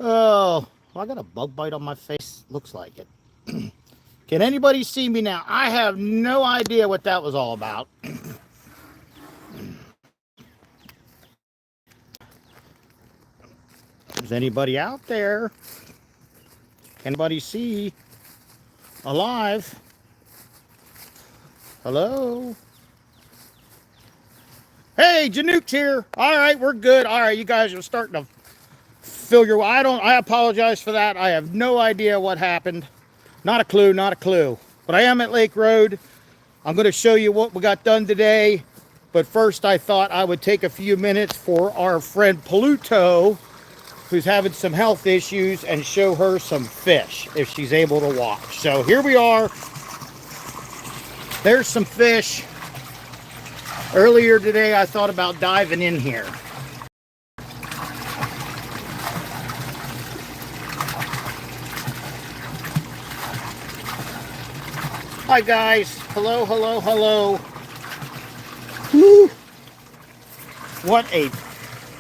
Oh, I got a bug bite on my face. Looks like it. Can anybody see me now? I have no idea what that was all about. Is anybody out there? Can anybody see? Alive? Hello? Hey, Januke's here. All right, we're good. All right, you guys are starting to fill your. I apologize for that. I have no idea what happened. Not a clue, not a clue. But I am at Lake Road. I'm going to show you what we got done today. But first, I thought I would take a few minutes for our friend Pluto, who's having some health issues, and show her some fish if she's able to watch. So here we are. There's some fish. Earlier today, I thought about diving in here. Hi guys. Hello, hello, hello. Woo. What a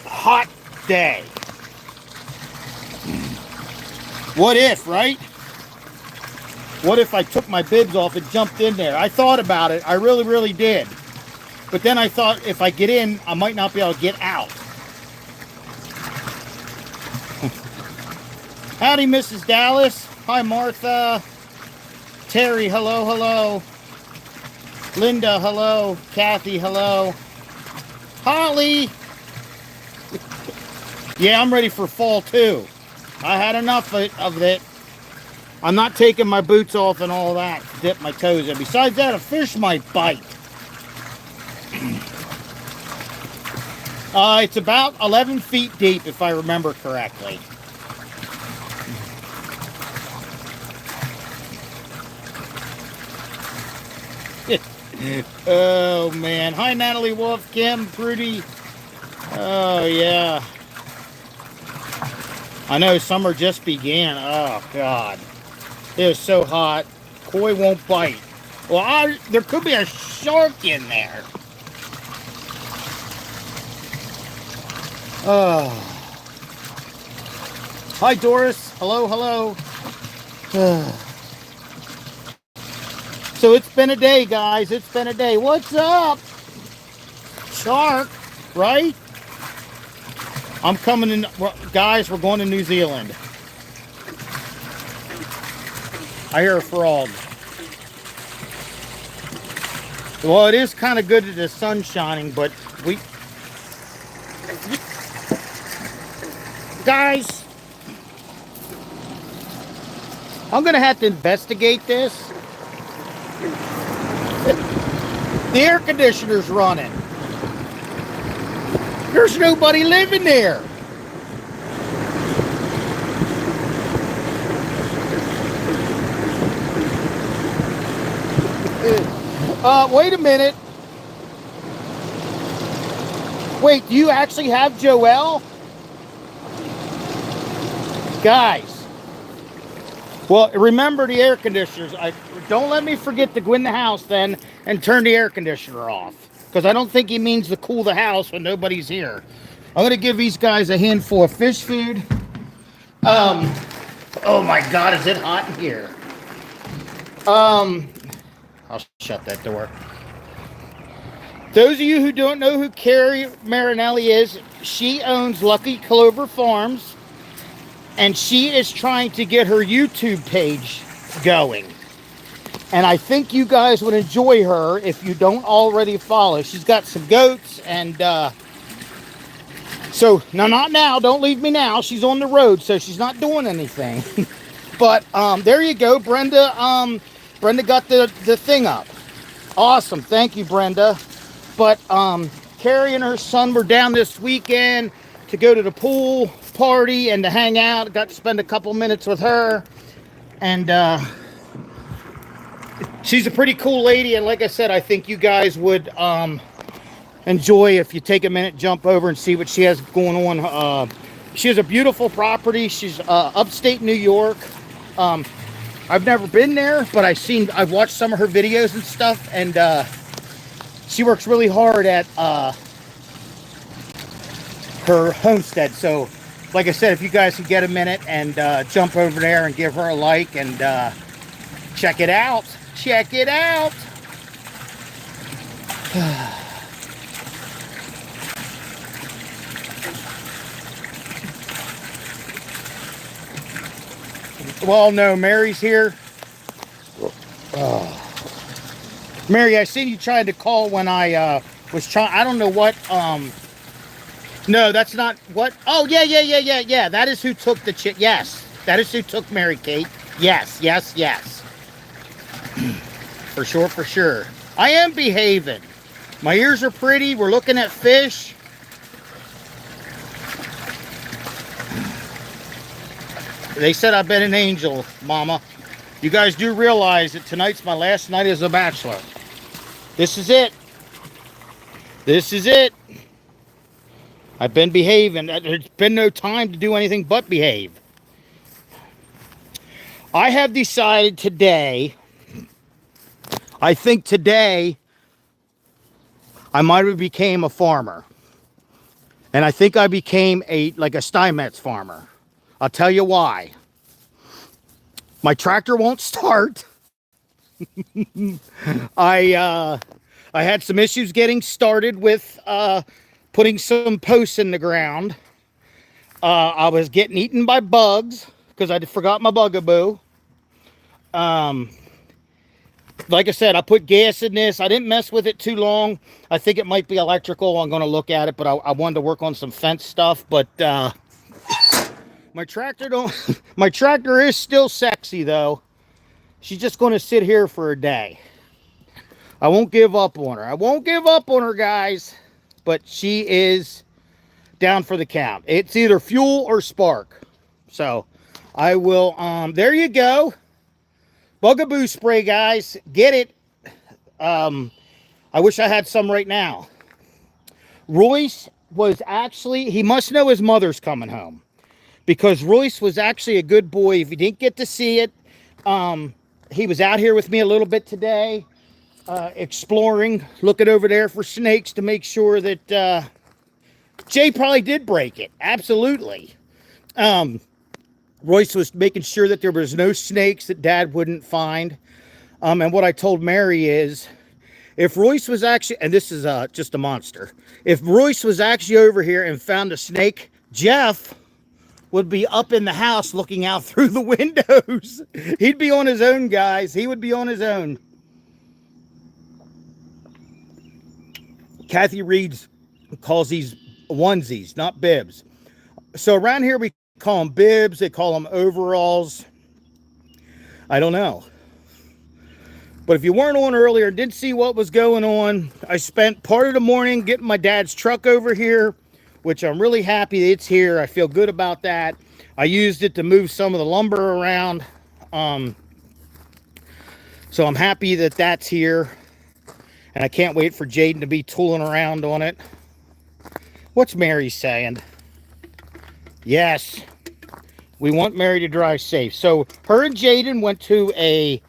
hot day. What if, right? What if I took my bibs off and jumped in there? I thought about it. I really, really did. But then I thought if I get in, I might not be able to get out. Howdy, Mrs. Dallas. Hi, Martha. Terry, hello, hello. Linda, hello. Kathy, hello. Holly. Yeah, I'm ready for fall too. I had enough of it. I'm not taking my boots off and all that to dip my toes in. Besides that, a fish might bite. It's about 11 feet deep, if I remember correctly. Oh, man. Hi, Natalie Wolf, Kim, Prudy. Oh, yeah. I know summer just began. Oh, God. It was so hot. Koi won't bite. Well, there could be a shark in there. Oh. Hi, Doris. Hello, hello. So it's been a day, guys. It's been a day. What's up? Shark, right? I'm coming in. Guys, we're going to New Zealand. I hear a frog. Well, it is kind of good that the sun's shining, but guys, I'm going to have to investigate this. The air conditioner's running. There's nobody living there. Wait a minute. Wait, do you actually have Joelle? Guys. Well, remember the air conditioners. Don't let me forget to go in the house then and turn the air conditioner off. Because I don't think he means to cool the house when nobody's here. I'm going to give these guys a handful of fish food. Oh my God, is it hot in here? I'll shut that door. Those of you who don't know who Carrie Marinelli is, she owns Lucky Clover Farms, and she is trying to get her YouTube page going. And I think you guys would enjoy her if you don't already follow. She's got some goats, and so, no, not now. Don't leave me now. She's on the road, so she's not doing anything. But there you go, Brenda. Brenda got the thing up. Awesome. Thank you, Brenda. But Carrie and her son were down this weekend to go to the pool party and to hang out. Got to spend a couple minutes with her. And she's a pretty cool lady. And like I said, I think you guys would enjoy if you take a minute, jump over and see what she has going on. She has a beautiful property. She's upstate New York. I've never been there, but I've watched some of her videos and stuff, and she works really hard at her homestead. So like I said, if you guys could get a minute and jump over there and give her a like and check it out. Check it out. Well, no, Mary's here. Mary, I seen you tried to call when I was trying. I don't know what. No, that's not what. Oh, yeah. That is who took the chick. Yes, that is who took Mary Kate. Yes. For sure, for sure. I am behaving. My ears are pretty. We're looking at fish. They said I've been an angel, Mama. You guys do realize that tonight's my last night as a bachelor. This is it. This is it. I've been behaving. There's been no time to do anything but behave. I have decided today, I think today, I might have became a farmer. And I think I became like a Steinmetz farmer. I'll tell you why. My tractor won't start. I had some issues getting started with putting some posts in the ground. I was getting eaten by bugs because I forgot my bugaboo. Like I said, I put gas in this. I didn't mess with it too long. I think it might be electrical. I'm going to look at it, but I wanted to work on some fence stuff. But my tractor is still sexy though. She's just going to sit here for a day. I won't give up on her. I won't give up on her, guys. But she is down for the count. It's either fuel or spark. So I will, there you go. Bugaboo spray, guys. Get it. I wish I had some right now. Royce was actually, he must know his mother's coming home. Because Royce was actually a good boy. If you didn't get to see it, he was out here with me a little bit today. Exploring, looking over there for snakes to make sure that Jay probably did break it. Absolutely. Royce was making sure that there was no snakes that Dad wouldn't find. And what I told Mary is, if Royce was actually, and this is just a monster, if Royce was actually over here and found a snake, Jeff would be up in the house looking out through the windows. He'd be on his own, guys. He would be on his own. Kathy Reed's calls these onesies, not bibs. So around here we call them bibs. They call them overalls. I don't know. But if you weren't on earlier and didn't see what was going on, I spent part of the morning getting my dad's truck over here, which I'm really happy it's here. I feel good about that. I used it to move some of the lumber around. So I'm happy that that's here. And I can't wait for Jaden to be tooling around on it. What's Mary saying? Yes. We want Mary to drive safe. So her and Jaden went to a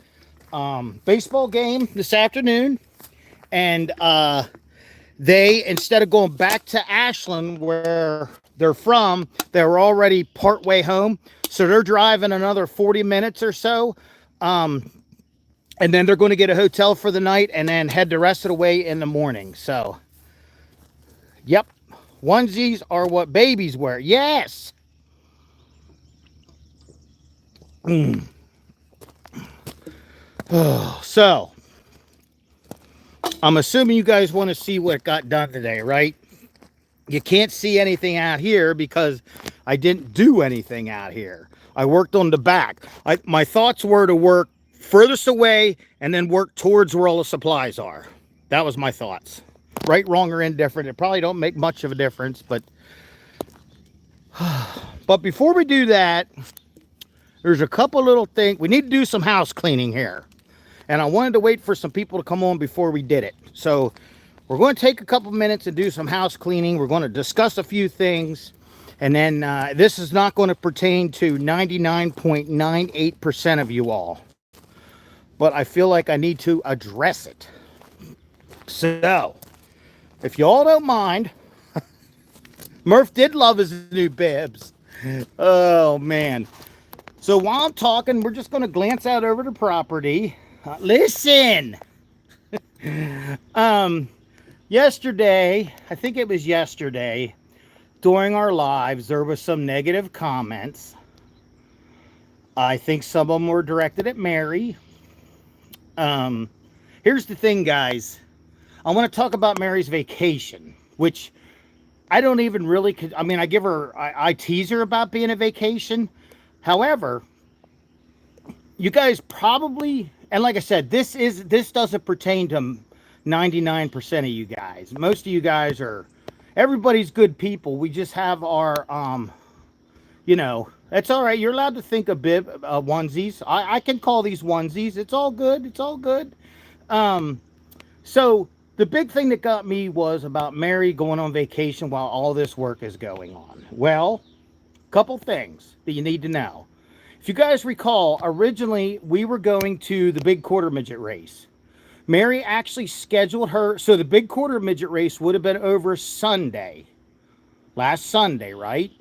baseball game this afternoon. And they, instead of going back to Ashland, where they're from, they were already part way home. So they're driving another 40 minutes or so. And then they're going to get a hotel for the night and then head the rest of the way in the morning. So, yep. Onesies are what babies wear. Yes. So, I'm assuming you guys want to see what got done today, right? You can't see anything out here because I didn't do anything out here. I worked on the back. My thoughts were to work furthest away and then work towards where all the supplies are. That was my thoughts. Right, wrong, or indifferent. It probably don't make much of a difference, but before we do that, there's a couple little things. We need to do some house cleaning here. And I wanted to wait for some people to come on before we did it. So we're going to take a couple minutes and do some house cleaning. We're going to discuss a few things. And then this is not going to pertain to 99.98% of you all. But I feel like I need to address it. So, if you all don't mind, Murph did love his new bibs. Oh, man. So while I'm talking, we're just going to glance out over the property. Listen. Yesterday, I think it was yesterday, during our lives, there was some negative comments. I think some of them were directed at Mary. Here's the thing, guys. I want to talk about Mary's vacation, which I don't even really, I mean, I tease her about being a vacation. However, you guys probably, and like I said, this doesn't pertain to 99% of you guys. Most of you guys everybody's good people. We just have our, that's all right. You're allowed to think of onesies. I can call these onesies. It's all good. It's all good. So the big thing that got me was about Mary going on vacation while all this work is going on. Well, a couple things that you need to know. If you guys recall, originally we were going to the big quarter midget race. Mary actually scheduled her, so the big quarter midget race would have been over Sunday, last Sunday, right?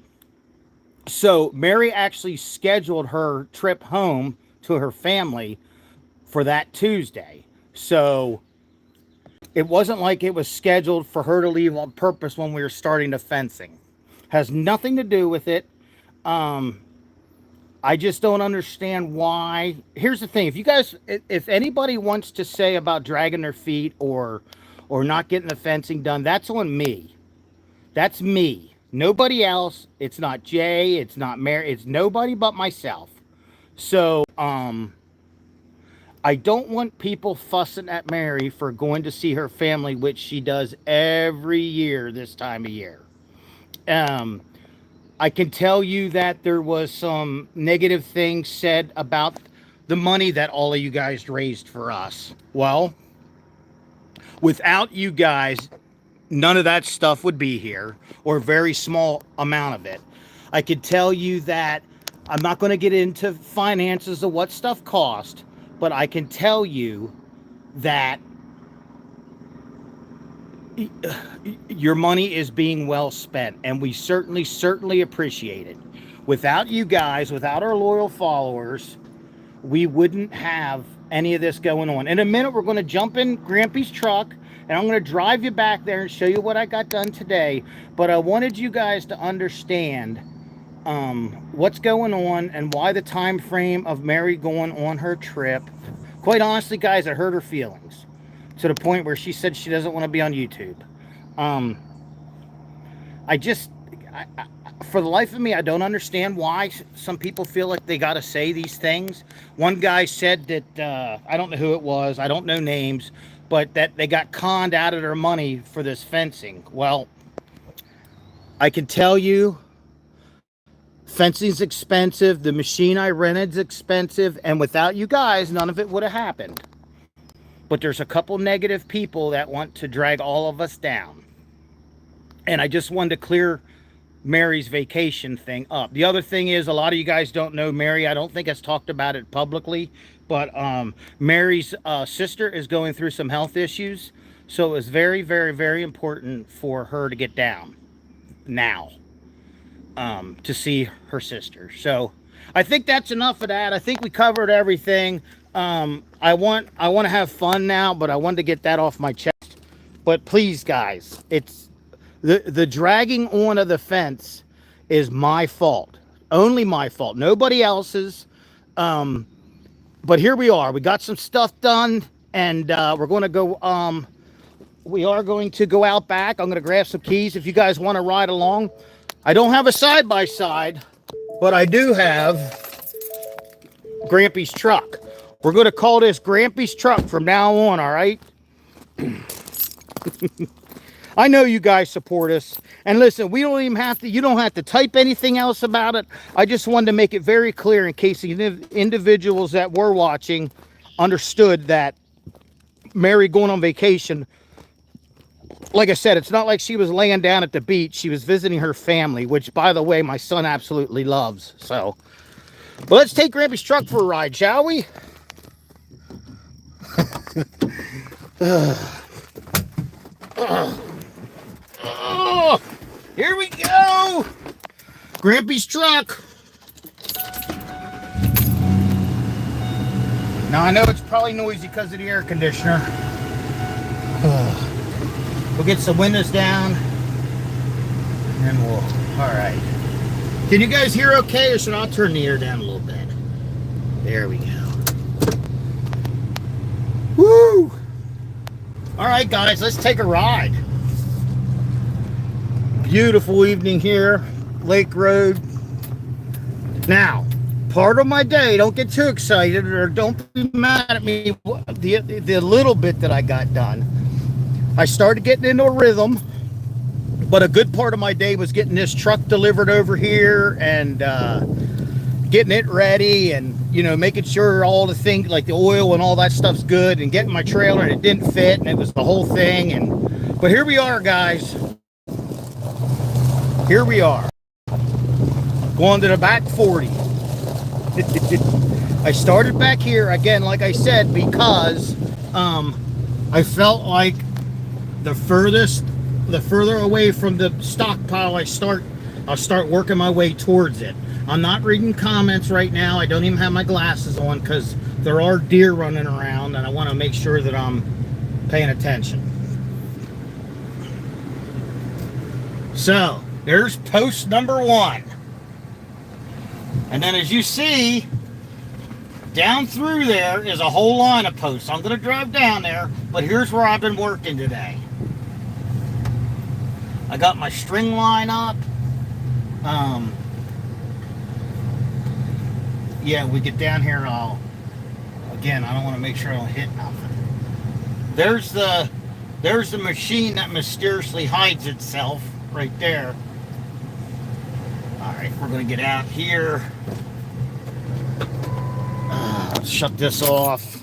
So Mary actually scheduled her trip home to her family for that Tuesday. So it wasn't like it was scheduled for her to leave on purpose when we were starting the fencing. Has nothing to do with it. I just don't understand why. Here's the thing. If anybody wants to say about dragging their feet or not getting the fencing done, that's on me. That's me. Nobody else. It's not Jay. It's not Mary. It's nobody but myself. So, I don't want people fussing at Mary for going to see her family, which she does every year this time of year. I can tell you that there was some negative things said about the money that all of you guys raised for us. Well, without you guys, none of that stuff would be here, or a very small amount of it. I could tell you that I'm not going to get into finances of what stuff cost, but I can tell you that your money is being well spent, and we certainly appreciate it. Without you guys, without our loyal followers, we wouldn't have any of this going on. In a minute, we're going to jump in Grampy's truck, and I'm going to drive you back there and show you what I got done today. But I wanted you guys to understand what's going on and why the time frame of Mary going on her trip. Quite honestly, guys, it hurt her feelings to the point where she said she doesn't want to be on YouTube. For the life of me, I don't understand why some people feel like they got to say these things. One guy said that, I don't know who it was, I don't know names, but that they got conned out of their money for this fencing. Well, I can tell you, fencing's expensive, the machine I rented's expensive, and without you guys, none of it would have happened. But there's a couple negative people that want to drag all of us down. And I just wanted to clear Mary's vacation thing up. The other thing is, a lot of you guys don't know Mary. I don't think has talked about it publicly, but Mary's sister is going through some health issues. So it was very, very, very important for her to get down now to see her sister. So I think that's enough of that. I think we covered everything. I want to have fun now, but I wanted to get that off my chest. But please, guys, it's the dragging on of the fence is my fault, only my fault, nobody else's. But here we are. We got some stuff done, and we're going to go. We are going to go out back. I'm going to grab some keys if you guys want to ride along. I don't have a side-by-side, but I do have Grampy's truck. We're going to call this Grampy's truck from now on, all right? I know you guys support us. And listen, we don't even have to, you don't have to type anything else about it. I just wanted to make it very clear in case the individuals that were watching understood that Mary going on vacation, like I said, it's not like she was laying down at the beach. She was visiting her family, which, by the way, my son absolutely loves. So, but let's take Grampy's truck for a ride, shall we? Here we go. Grampy's truck. Now I know it's probably noisy because of the air conditioner. We'll get some windows down and then we'll, all right. Can you guys hear okay, or should I turn the air down a little bit? There we go. Woo! All right, guys, let's take a ride. Beautiful evening here, Lake Road. Now, part of my day, don't get too excited or don't be mad at me, the little bit that I got done. I started getting into a rhythm, but a good part of my day was getting this truck delivered over here and getting it ready and, you know, making sure all the things like the oil and all that stuff's good, and getting my trailer, and it didn't fit and it was the whole thing. And but here we are, guys. Here we are. Going to the back 40. I started back here again, like I said, because I felt like the further away from the stockpile I'll start working my way towards it. I'm not reading comments right now. I don't even have my glasses on because there are deer running around and I want to make sure that I'm paying attention. So there's post number 1. And then as you see, down through there is a whole line of posts. I'm going to drive down there, but here's where I've been working today. I got my string line up. Yeah, we get down here, again, I don't want to make sure I don't hit nothing. There's the machine that mysteriously hides itself right there. All right, we're going to get out here. Let's shut this off.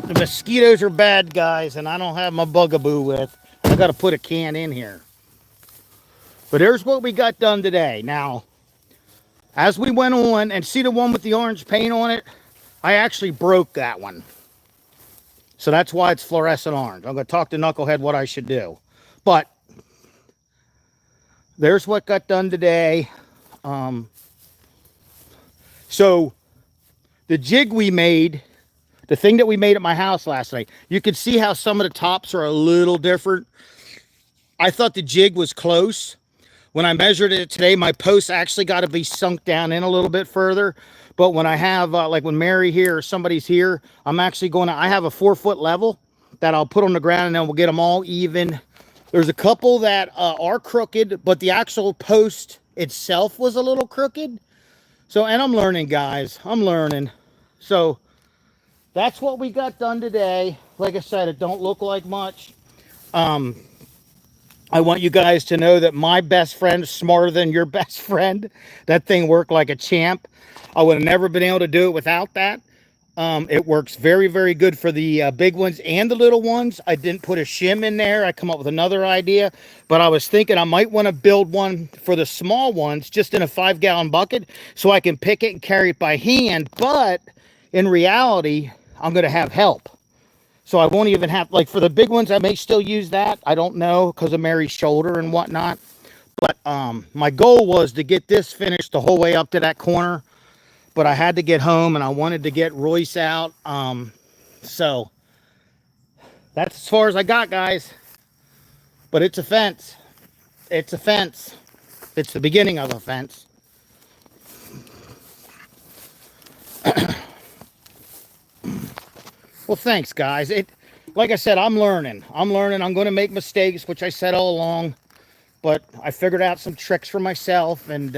The mosquitoes are bad, guys, and I don't have my bugaboo with. I got to put a can in here. But there's what we got done today. Now, as we went on, and see the one with the orange paint on it? I actually broke that one. So that's why it's fluorescent orange. I'm going to talk to Knucklehead what I should do. But there's what got done today. So the jig we made, the thing that we made at my house last night, you can see how some of the tops are a little different. I thought the jig was close. When I measured it today, my posts actually got to be sunk down in a little bit further. But when I have, like when Mary here or somebody's here, I'm actually going to, I have a 4-foot level that I'll put on the ground and then we'll get them all even. There's a couple that are crooked, but the actual post itself was a little crooked. So, and I'm learning, guys. I'm learning. So, that's what we got done today. Like I said, it don't look like much. I want you guys to know that my best friend is smarter than your best friend. That thing worked like a champ. I would have never been able to do it without that. It works very, very good for the big ones and the little ones. I didn't put a shim in there. I come up with another idea, but I was thinking I might want to build one for the small ones just in a 5-gallon bucket so I can pick it and carry it by hand. But in reality, I'm going to have help. So I won't even have, like for the big ones, I may still use that. I don't know because of Mary's shoulder and whatnot. But my goal was to get this finished the whole way up to that corner. But I had to get home and I wanted to get Royce out. So that's as far as I got, guys. But it's a fence. It's a fence. It's the beginning of a fence. Well, thanks, guys. Like I said, I'm learning. I'm going to make mistakes, which I said all along. But I figured out some tricks for myself. And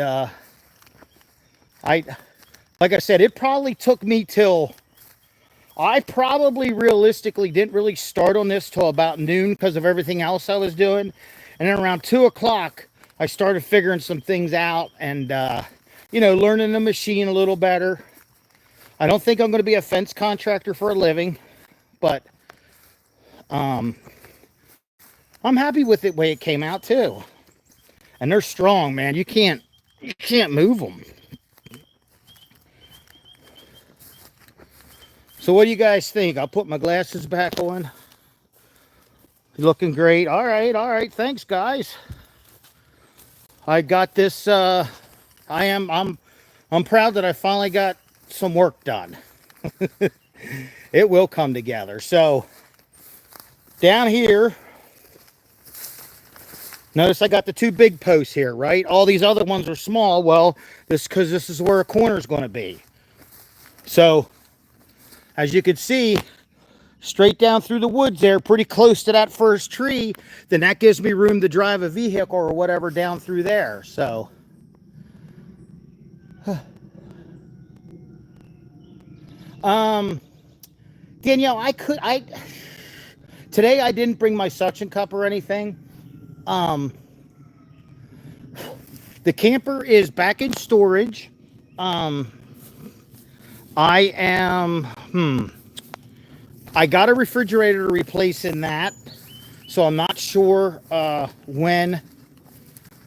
like I said, it probably took me till... I probably realistically didn't really start on this till about noon because of everything else I was doing. And then around 2 o'clock, I started figuring some things out and, you know, learning the machine a little better. I don't think I'm going to be a fence contractor for a living, but I'm happy with the way it came out too. And they're strong, man. You can't move them. So what do you guys think? I'll put my glasses back on. Looking great. All right. Thanks, guys. I got this I'm proud that I finally got some work done. It will come together. So down here, notice I got the two big posts here, right? All these other ones are small. Well, because this is where a corner is going to be. So as you can see, straight down through the woods there, pretty close to that first tree, then that gives me room to drive a vehicle or whatever down through there. So Danielle, today I didn't bring my suction cup or anything. The camper is back in storage. I got a refrigerator to replace in that, so I'm not sure when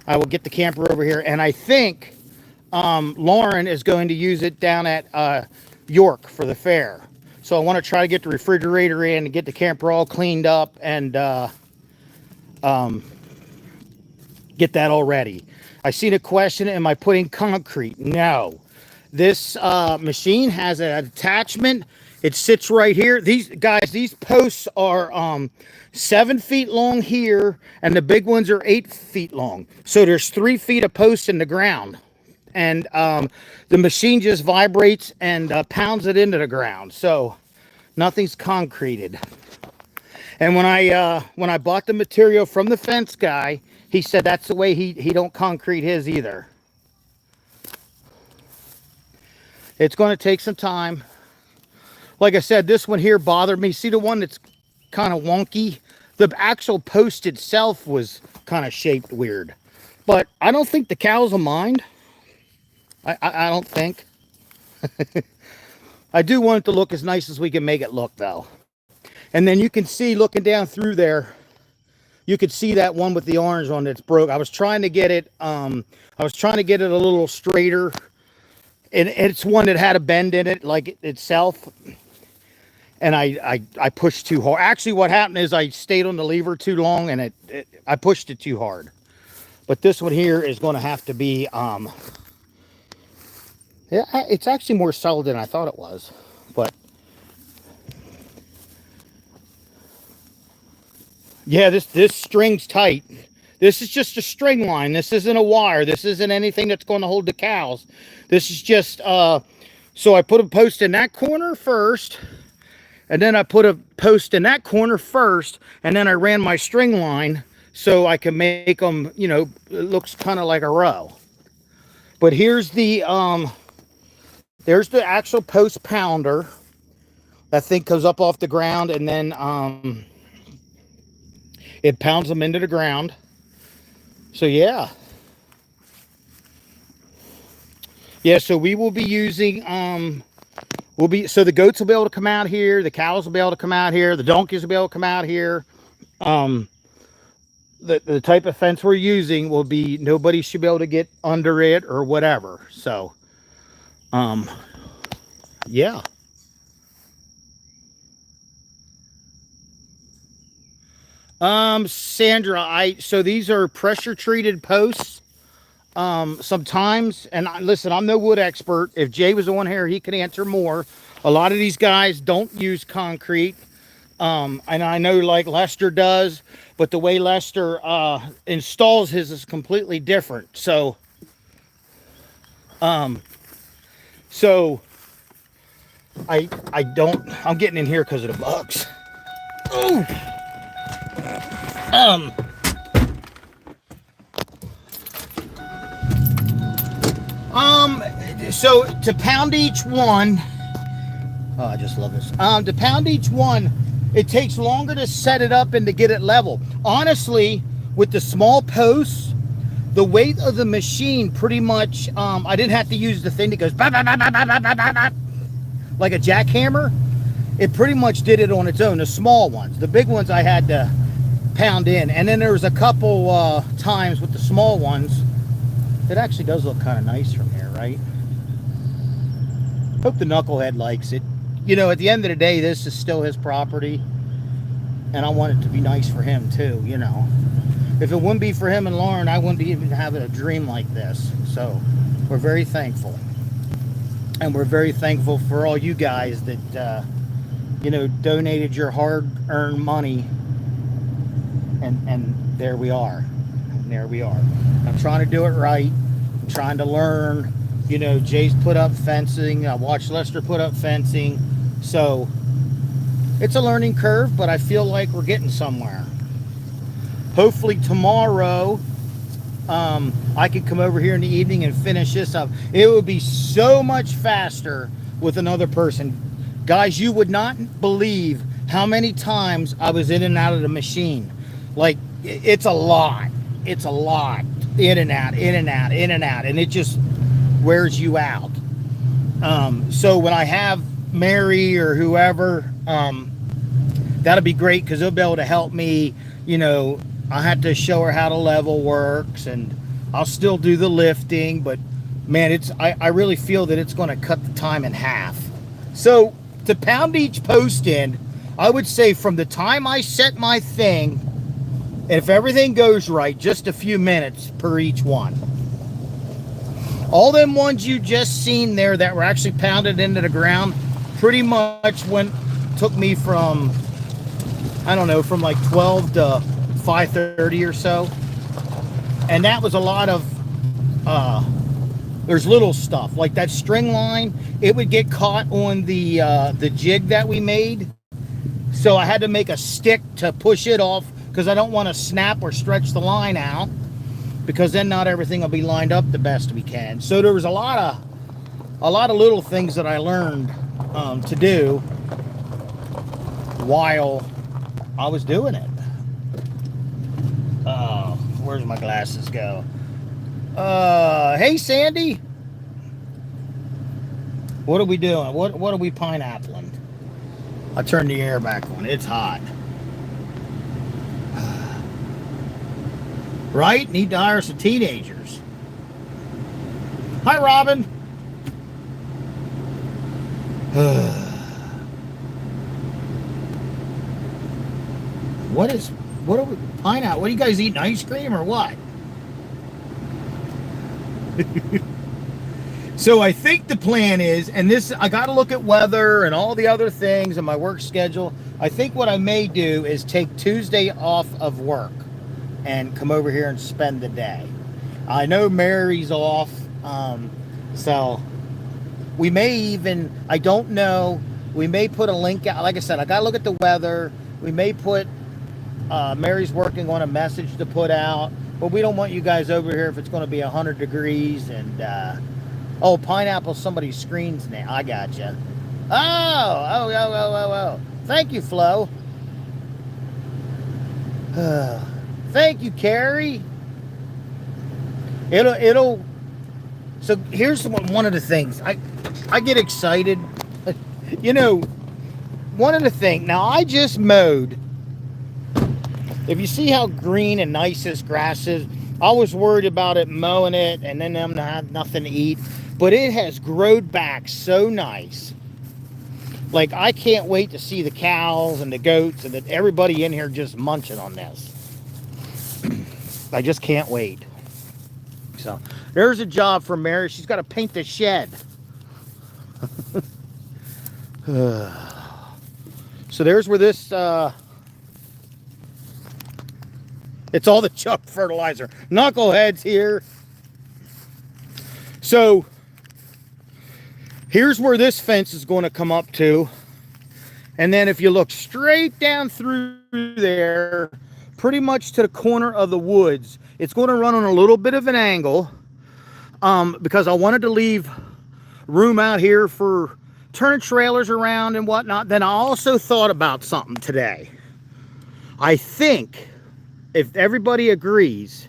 I will get the camper over here. And I think Lauren is going to use it down at York for the fair. So I want to try to get the refrigerator in and get the camper all cleaned up and get that all ready. I seen a question, am I putting concrete? No. This machine has an attachment. It sits right here. These posts are 7 feet long here, and the big ones are 8 feet long. So there's 3 feet of posts in the ground. And the machine just vibrates and pounds it into the ground. So nothing's concreted. And when I bought the material from the fence guy, he said that's the way he don't concrete his either. It's going to take some time. Like I said, this one here bothered me. See the one that's kind of wonky? The actual post itself was kind of shaped weird. But I don't think the cows will mind. I don't think. I do want it to look as nice as we can make it look, though. And then you can see, looking down through there, you could see that one with the orange on that's broke. I was trying to get it a little straighter. And it's one that had a bend in it, like itself. And I pushed too hard. Actually, what happened is I stayed on the lever too long, and I pushed it too hard. But this one here is going to have to be yeah, it's actually more solid than I thought it was. But yeah, this string's tight. This is just a string line. This isn't a wire. This isn't anything that's going to hold the cows. This is just so I put a post in that corner first, and then I put a post in that corner first, and then I ran my string line so I can make them, you know, it looks kind of like a row. But here's there's the actual post pounder. That thing comes up off the ground, and then it pounds them into the ground. So yeah. Yeah, so we will be using so the goats will be able to come out here, the cows will be able to come out here, the donkeys will be able to come out here. The type of fence we're using will be, nobody should be able to get under it or whatever. So yeah. Sandra, so these are pressure treated posts. Sometimes, and listen, I'm no wood expert. If Jay was on here, he could answer more. A lot of these guys don't use concrete. And I know like Lester does, but the way Lester installs his is completely different. So I'm getting in here because of the bugs. Ooh. So to pound each one, oh, I just love this. To pound each one, it takes longer to set it up and to get it level. Honestly, with the small posts, the weight of the machine pretty much, I didn't have to use the thing that goes bah, bah, bah, bah, bah, bah, bah, bah, like a jackhammer. It pretty much did it on its own, the small ones. The big ones I had to pound in. And then there was a couple times with the small ones. It actually does look kind of nice from here, right? Hope the knucklehead likes it. You know, at the end of the day, this is still his property. And I want it to be nice for him too, you know. if it wouldn't be for him and Lauren, I wouldn't be even having a dream like this. So we're very thankful. And we're very thankful for all you guys that, donated your hard-earned money. And there we are. And there we are. I'm trying to do it right. I'm trying to learn. Jay's put up fencing. I watched Lester put up fencing. So it's a learning curve, but I feel like we're getting somewhere. Hopefully tomorrow, I could come over here in the evening and finish this up. It would be so much faster with another person. Guys, you would not believe how many times I was in and out of the machine. Like, it's a lot. It's a lot. In and out, in and out, in and out. And it just wears you out. So when I have Mary or whoever, that'll be great because they'll be able to help me. I have to show her how the level works, and I'll still do the lifting, but man, I really feel that it's going to cut the time in half. So to pound each post in, I would say from the time I set my thing, if everything goes right, just a few minutes per each one. All them ones you just seen there that were actually pounded into the ground pretty much took me from, I don't know, from like 12 to 5:30 or so. And that was a lot of there's little stuff like that string line. It would get caught on the jig that we made, so I had to make a stick to push it off because I don't want to snap or stretch the line out, because then not everything will be lined up the best we can. So there was a lot of little things that I learned to do while I was doing it. Where's my glasses go? Hey Sandy, what are we doing? What are we pineappling? I turned the air back on. It's hot. Right? Need to hire some teenagers. Hi, Robin. What are we, pineapple? What are you guys eating? Ice cream or what? So I think the plan is, and this, I got to look at weather and all the other things and my work schedule. I think what I may do is take Tuesday off of work and come over here and spend the day. I know Mary's off, so we may even, I don't know, we may put a link out. Like I said, I got to look at the weather. We may put, Mary's working on a message to put out, but we don't want you guys over here if it's going to be 100 degrees and, oh, pineapple, somebody's screen's now. I got you. Oh. Thank you, Flo. Thank you, Carrie. It'll. So here's one of the things. I get excited. One of the things. Now I just mowed. If you see how green and nice this grass is, I was worried about it mowing it and then them not have nothing to eat. But it has grown back so nice. Like, I can't wait to see the cows and the goats and everybody in here just munching on this. I just can't wait. So, there's a job for Mary. She's got to paint the shed. So, there's where this... it's all the Chuck fertilizer. Knuckleheads here. So... here's where this fence is going to come up to. And then if you look straight down through there, pretty much to the corner of the woods, it's going to run on a little bit of an angle, because I wanted to leave room out here for turning trailers around and whatnot. Then I also thought about something today. I think, if everybody agrees,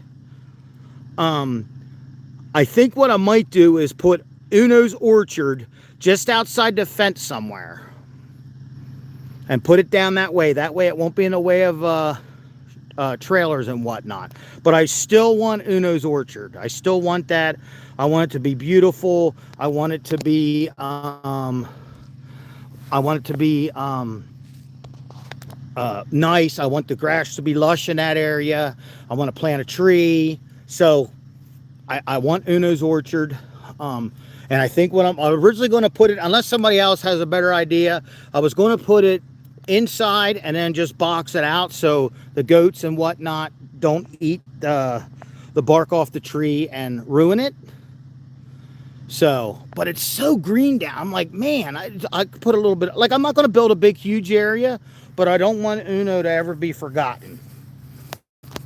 I think what I might do is put Uno's Orchard just outside the fence somewhere and put it down that way. That way it won't be in the way of trailers and whatnot. But I still want Uno's Orchard. I still want that. I want it to be beautiful. I want it to be nice. I want the grass to be lush in that area. I want to plant a tree. So I want Uno's orchard. And I think what I'm originally going to put it, unless somebody else has a better idea, I was going to put it inside and then just box it out so the goats and whatnot don't eat the bark off the tree and ruin it. So, but it's so green down. I'm like, man, I put a little bit, like, I'm not going to build a big, huge area, but I don't want Uno to ever be forgotten.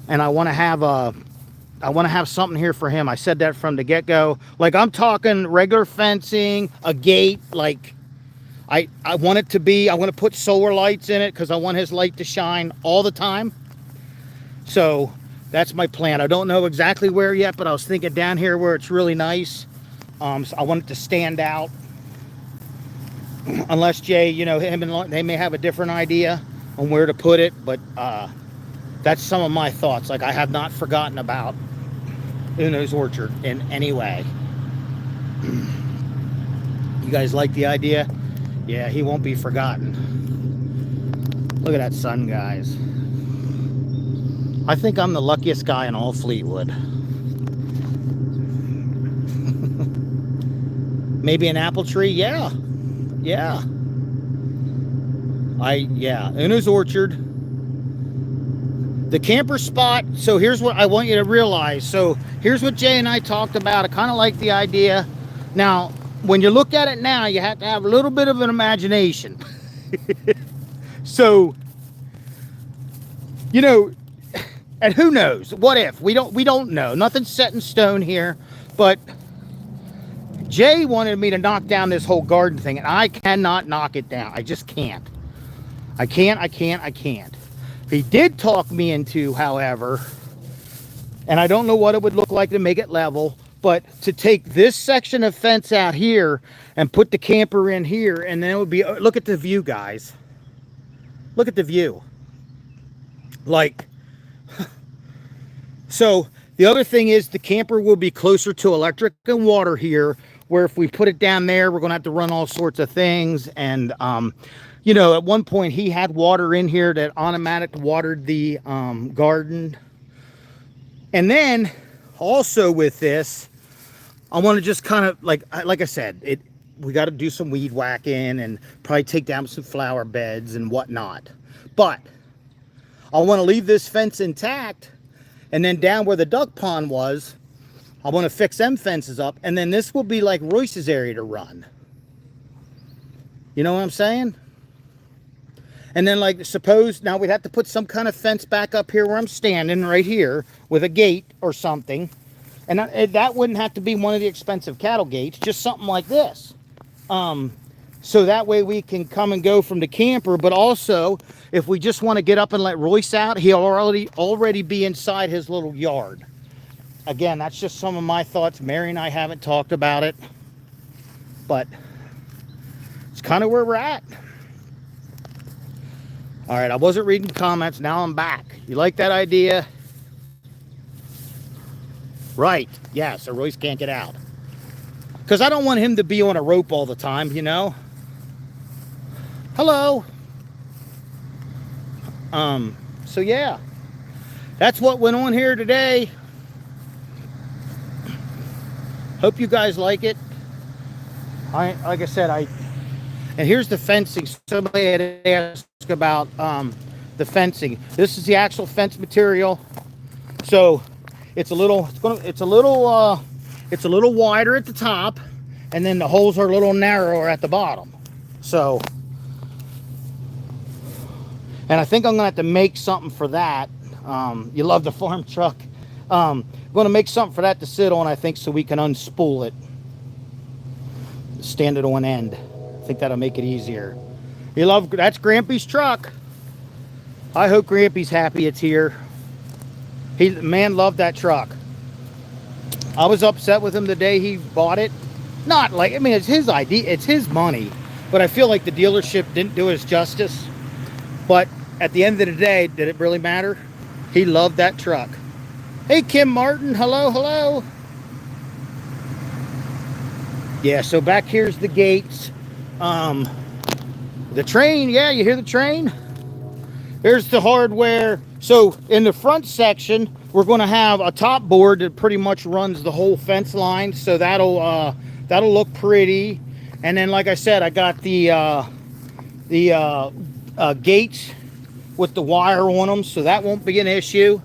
And I want to have something here for him. I said that from the get-go. Like, I'm talking regular fencing, a gate. Like, I want it to be, I want to put solar lights in it because I want his light to shine all the time. So that's my plan. I don't know exactly where yet, but I was thinking down here where it's really nice. So I want it to stand out. Unless Jay, you know, him and they may have a different idea on where to put it, but that's some of my thoughts. Like, I have not forgotten about Uno's orchard in any way. You guys like the idea? Yeah, he won't be forgotten. Look at that sun, guys. I think I'm the luckiest guy in all Fleetwood. Maybe an apple tree? Yeah. Yeah. Uno's orchard. The camper spot. So here's what I want you to realize. So here's what Jay and I talked about. I kind of like the idea. Now, when you look at it now, you have to have a little bit of an imagination. So, you know, and who knows? What if? We don't know. Nothing's set in stone here, but Jay wanted me to knock down this whole garden thing, and I cannot knock it down. I just can't. I can't. He did talk me into, however, and I don't know what it would look like to make it level, but to take this section of fence out here and put the camper in here, and then it would be, look at the view, guys. Look at the view. Like, so the other thing is the camper will be closer to electric and water here, where if we put it down there, we're going to have to run all sorts of things. And, you know, at one point he had water in here that automatic watered the garden. And then also with this, I want to just kind of, like I said, we got to do some weed whacking and probably take down some flower beds and whatnot. But I want to leave this fence intact. And then down where the duck pond was, I want to fix them fences up, and then this will be like Royce's area to run. You know what I'm saying? And then, like, suppose now we'd have to put some kind of fence back up here where I'm standing right here with a gate or something. And that wouldn't have to be one of the expensive cattle gates, just something like this. So that way we can come and go from the camper, but also if we just want to get up and let Royce out, he'll already be inside his little yard. Again, that's just some of my thoughts. Mary and I haven't talked about it, but it's kind of where we're at. All right, I wasn't reading comments. Now I'm back. You like that idea? Right. Yeah, so Royce can't get out. Because I don't want him to be on a rope all the time, you know? Hello. So yeah, that's what went on here today. Hope you guys like it. Like I said, and here's the fencing. Somebody had asked about the fencing. This is the actual fence material. So it's a little wider at the top, and then the holes are a little narrower at the bottom. So, and I think I'm gonna have to make something for that. You love the farm truck. I'm going to make something for that to sit on, I think, so we can unspool it. Stand it on end. I think that'll make it easier. That's Grampy's truck. I hope Grampy's happy it's here. Man loved that truck. I was upset with him the day he bought it. Not like, I mean, it's his idea, it's his money. But I feel like the dealership didn't do us justice. But at the end of the day, did it really matter? He loved that truck. Hey, Kim Martin, hello. Yeah, so back here's the gates. The train, yeah, you hear the train? There's the hardware. So in the front section, we're going to have a top board that pretty much runs the whole fence line. So that'll look pretty. And then, like I said, I got the gates with the wire on them, so that won't be an issue.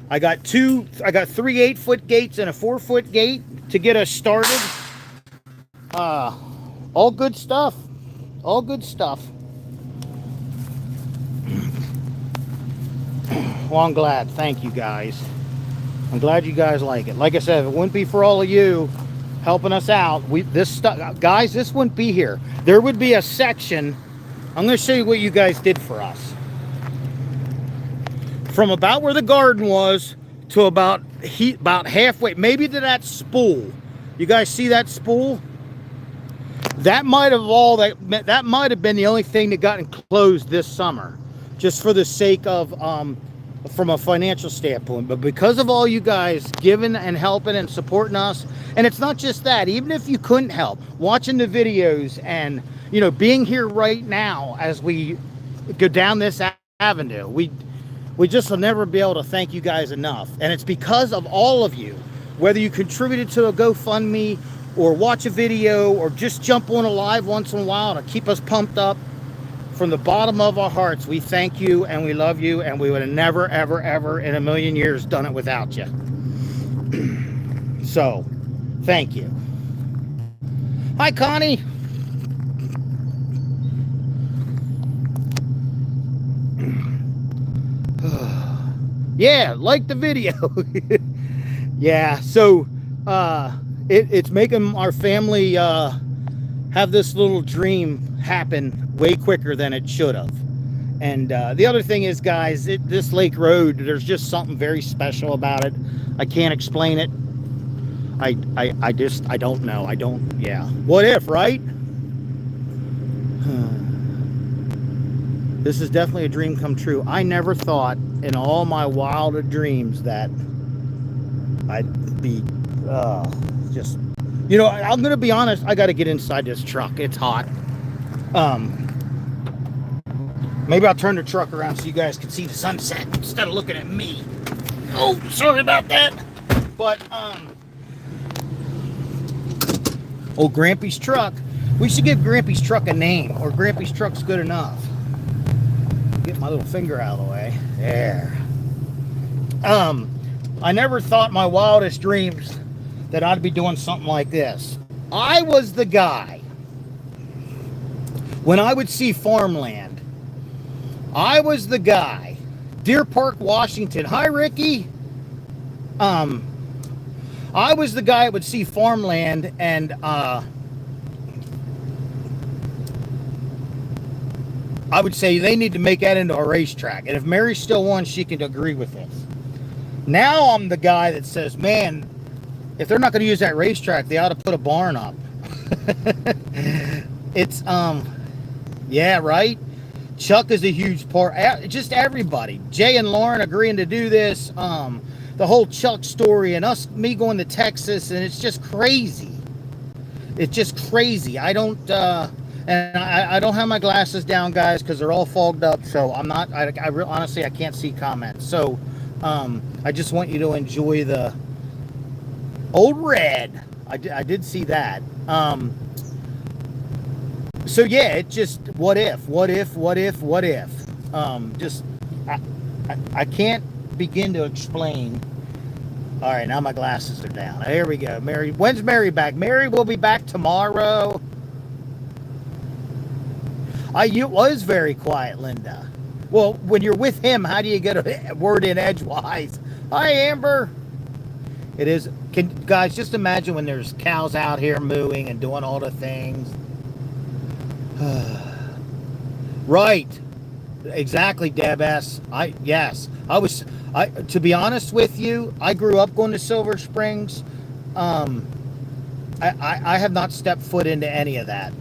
I got three 8-foot gates and a 4-foot gate to get us started. All good stuff. All good stuff. Well, I'm glad. Thank you, guys. I'm glad you guys like it. Like I said, if it wouldn't be for all of you helping us out, this stuff, guys, this wouldn't be here. There would be a section. I'm going to show you what you guys did for us. From about where the garden was to about halfway, maybe to that spool. You guys see that spool? That might have been the only thing that got enclosed this summer, just for the sake of from a financial standpoint. But because of all you guys giving and helping and supporting us, and it's not just that, even if you couldn't help, watching the videos and, you know, being here right now as we go down this avenue, we just will never be able to thank you guys enough. And it's because of all of you, whether you contributed to a GoFundMe or watch a video or just jump on a live once in a while to keep us pumped up. From the bottom of our hearts, we thank you and we love you, and we would have never, ever, ever in a million years done it without you. So, thank you. Hi, Connie. Yeah, like the video. Yeah, so it's making our family have this little dream happen way quicker than it should have. And the other thing is, guys, this lake road, there's just something very special about it. I can't explain it. I don't know. Yeah. What if, right? This is definitely a dream come true. I never thought in all my wildest dreams that I'd be just, you know, I'm going to be honest. I got to get inside this truck. It's hot. Maybe I'll turn the truck around so you guys can see the sunset instead of looking at me. Oh, sorry about that. But, old Grampy's truck. We should give Grampy's truck a name, or Grampy's truck's good enough. Get my little finger out of the way. There. I never thought my wildest dreams that I'd be doing something like this. I was the guy, when I would see farmland, I was the guy, Deer Park, Washington. Hi, Ricky. I was the guy that would see farmland and I would say they need to make that into a racetrack. And if Mary still wants, she can agree with this. Now I'm the guy that says, man, if they're not going to use that racetrack, they ought to put a barn up. It's, yeah, right? Chuck is a huge part. Just everybody. Jay and Lauren agreeing to do this. The whole Chuck story and me going to Texas, and it's just crazy. It's just crazy. I don't, and I don't have my glasses down, guys, because they're all fogged up. So I'm not, honestly, I can't see comments. So I just want you to enjoy the old red. I did see that. So yeah, it just, what if? Just, I can't begin to explain. All right, now my glasses are down. Here we go. Mary, when's Mary back? Mary will be back tomorrow. It was very quiet, Linda. Well, when you're with him, how do you get a word in edgewise? Hi, Amber. It is, guys, just imagine when there's cows out here mooing and doing all the things. Right. Exactly, Deb S. To be honest with you, I grew up going to Silver Springs. I have not stepped foot into any of that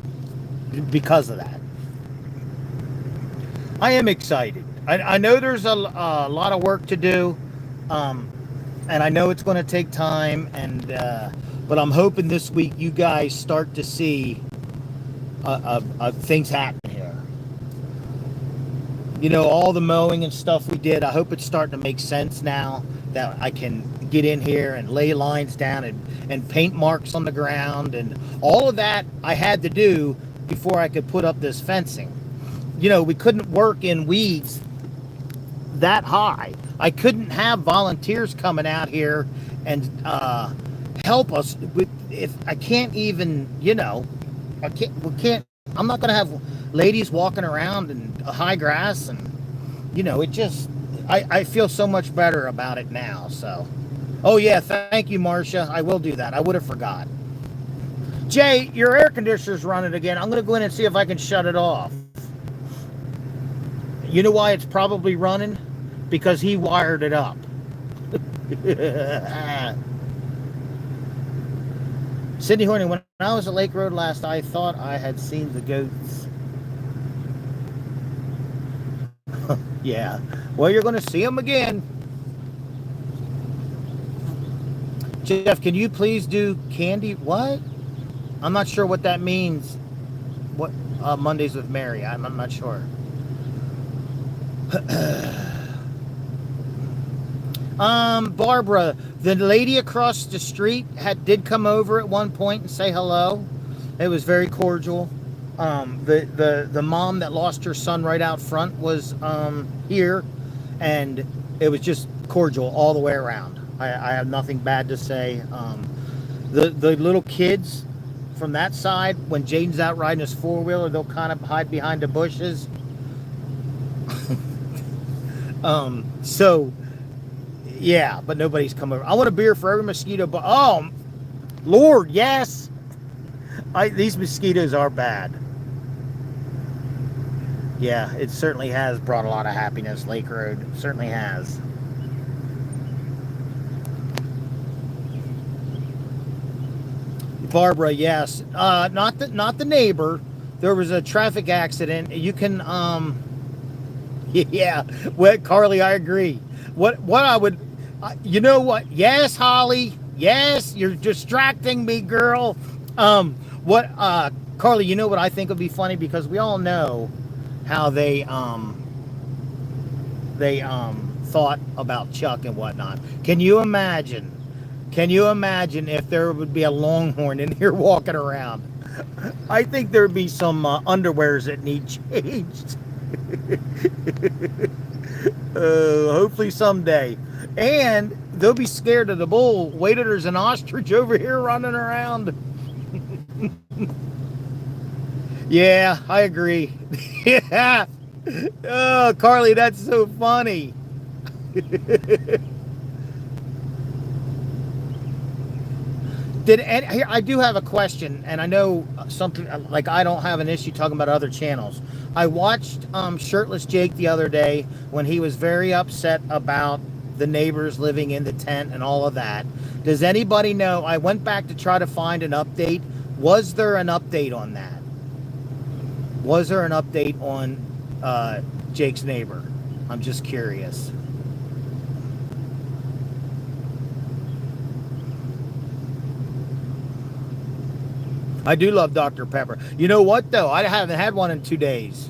because of that. I am excited. I know there's a lot of work to do, and I know it's going to take time, but I'm hoping this week you guys start to see things happen here. You know, all the mowing and stuff we did, I hope it's starting to make sense now that I can get in here and lay lines down and paint marks on the ground, and all of that I had to do before I could put up this fencing. You know, we couldn't work in weeds that high. I couldn't have volunteers coming out here and help us with, if I can't even, you know, I'm not going to have ladies walking around in high grass, and, you know, it just, I feel so much better about it now. So, oh yeah, thank you, Marcia. I will do that. I would have forgot. Jay, your air conditioner's running again. I'm going to go in and see if I can shut it off. You know why it's probably running? Because he wired it up. Cindy Horney, when I was at Lake Road last, I thought I had seen the goats. Yeah. Well, you're going to see them again. Jeff, can you please do candy? What? I'm not sure what that means. What? Mondays with Mary. I'm not sure. Barbara, the lady across the street did come over at one point and say hello. It was very cordial. The mom that lost her son right out front was here, and it was just cordial all the way around. I have nothing bad to say. The little kids from that side, when Jaden's out riding his four-wheeler, they'll kind of hide behind the bushes. So yeah, but nobody's come over. I want a beer for every mosquito, but oh Lord, yes. These mosquitoes are bad. Yeah, it certainly has brought a lot of happiness, Lake Road. It certainly has. Barbara, yes. Not the neighbor. There was a traffic accident. You can yeah, well, Carly, I agree. What I would, you know what? Yes, Holly. Yes, you're distracting me, girl. Carly, you know what I think would be funny, because we all know how they thought about Chuck and whatnot. Can you imagine? Can you imagine if there would be a Longhorn in here walking around? I think there'd be some underwears that need changed. Hopefully someday. And they'll be scared of the bull. Wait till there's an ostrich over here running around. Yeah, I agree. Yeah. Oh, Carly, that's so funny. Here, I do have a question, and I know something, like, I don't have an issue talking about other channels. I watched Shirtless Jake the other day when he was very upset about the neighbors living in the tent and all of that. Does anybody know? I went back to try to find an update. Was there an update on that? Was there an update on Jake's neighbor? I'm just curious. I do love Dr. Pepper. You know what, though? I haven't had one in 2 days.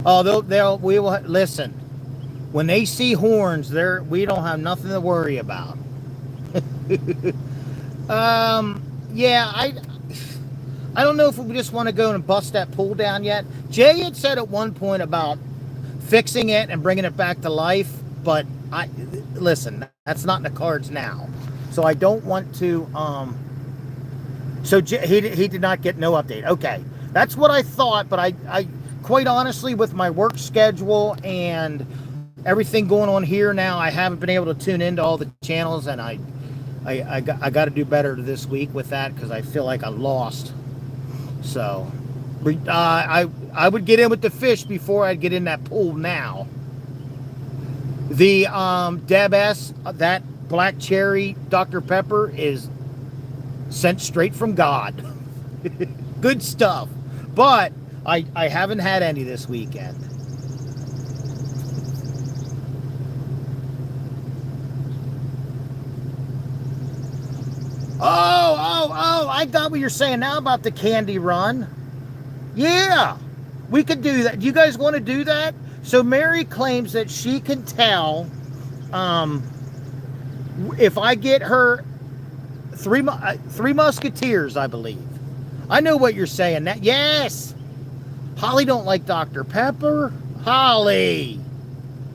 Oh, we will listen. When they see horns, we don't have nothing to worry about. Yeah, I don't know if we just want to go and bust that pool down yet. Jay had said at one point about fixing it and bringing it back to life, but listen, that's not in the cards now. So I don't want to. So he did not get no update. Okay, that's what I thought, but I quite honestly, with my work schedule and everything going on here now, I haven't been able to tune into all the channels, and I got to do better this week with that, because I feel like I'm lost. So I would get in with the fish before I'd get in that pool now. The Deb S, that black cherry Dr. Pepper is sent straight from God. Good stuff. But I haven't had any this weekend. Oh, I got what you're saying now about the candy run. Yeah. We could do that. Do you guys want to do that? So Mary claims that she can tell um, if I get her three Musketeers, I believe. I know what you're saying. That yes, Holly don't like Dr. Pepper. Holly,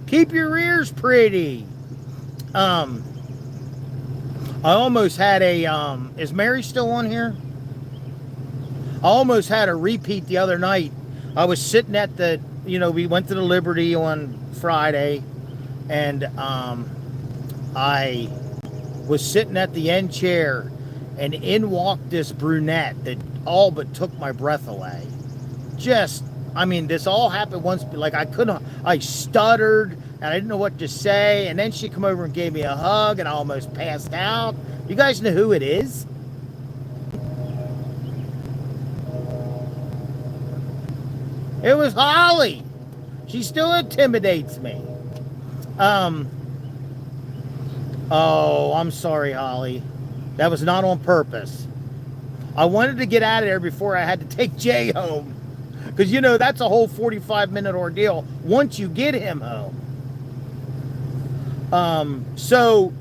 keep your ears pretty. I almost had a is Mary still on here? I almost had a repeat the other night. I was sitting at the, we went to the Liberty on Friday, and I was sitting at the end chair, and in walked this brunette that all but took my breath away. This all happened once, like I stuttered, and I didn't know what to say, and then she come over and gave me a hug, and I almost passed out. You guys know who it is? It was Holly. She still intimidates me. Oh, I'm sorry, Holly. That was not on purpose. I wanted to get out of there before I had to take Jay home. Because, that's a whole 45-minute ordeal once you get him home. So,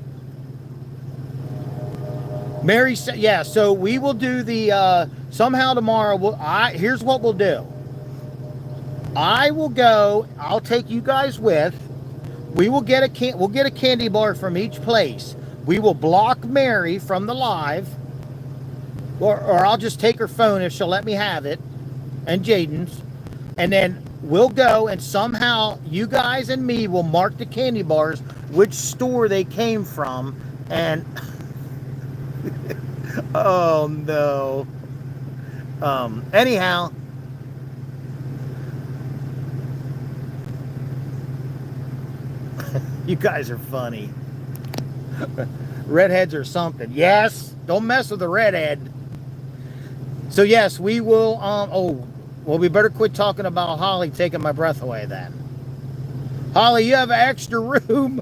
Mary said, yeah, so we will do the, somehow tomorrow, here's what we'll do. I will go, I'll take you guys with. We'll get a candy bar from each place. We will block Mary from the live. Or I'll just take her phone if she'll let me have it. And Jaden's. And then we'll go, and somehow you guys and me will mark the candy bars, which store they came from. And oh no. Anyhow. You guys are funny. Redheads or something. Yes, don't mess with the redhead. So yes, we will. We better quit talking about Holly taking my breath away then. Holly, you have an extra room.